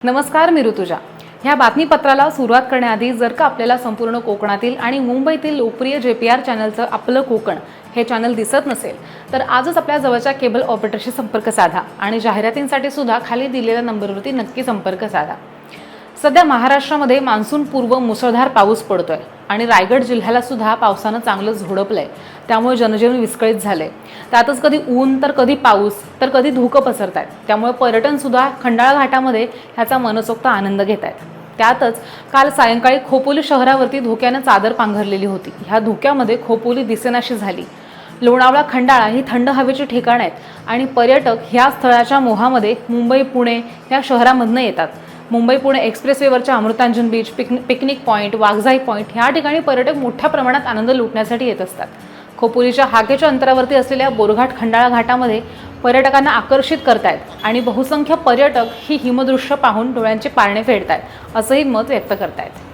नमस्कार, मी ऋतुजा। ह्या बातमीपत्राला सुरुवात करण्याआधी जर का आपल्याला संपूर्ण कोकणातील आणि मुंबईतील लोकप्रिय JPR चॅनलचं आपलं कोकण हे चॅनल दिसत नसेल तर आजच आपल्या जवळच्या केबल ऑपरेटरशी संपर्क साधा आणि जाहिरातींसाठी सुद्धा खाली दिलेल्या नंबरवरती नक्की संपर्क साधा। सध्या महाराष्ट्रामध्ये मान्सून पूर्व मुसळधार पाऊस पडतोय आणि रायगड जिल्ह्याला सुद्धा पावसानं चांगलं झोडपलंय, त्यामुळे जनजीवन विस्कळीत झालंय। त्यातच कधी ऊन तर कधी पाऊस तर कधी धुकं पसरतायत, त्यामुळे पर्यटन सुद्धा खंडाळा घाटामध्ये ह्याचा मनसोक्त आनंद घेतायत। त्यातच काल सायंकाळी खोपोली शहरावरती धोक्यानं चादर पांघरलेली होती। ह्या धोक्यामध्ये खोपोली दिसेनाशी झाली। लोणावळा खंडाळा ही थंड हवेची ठिकाणं आहेत आणि पर्यटक ह्या स्थळाच्या मोहामध्ये मुंबई पुणे या शहरांमधनं येतात। मुंबई पुणे एक्सप्रेसवेवरच्या Amrutanjan beach, picnic point, Waghjai point ह्या ठिकाणी पर्यटक मोठ्या प्रमाणात आनंद लुटण्यासाठी येत असतात। खोपोलीच्या हाकेच्या अंतरावरती असलेल्या बोरघाट खंडाळा घाटामध्ये पर्यटकांना आकर्षित करतायत आणि बहुसंख्य पर्यटक ही हिमदृश्य पाहून डोळ्यांचे पारणे फेडतायत, असंही मत व्यक्त करतायत।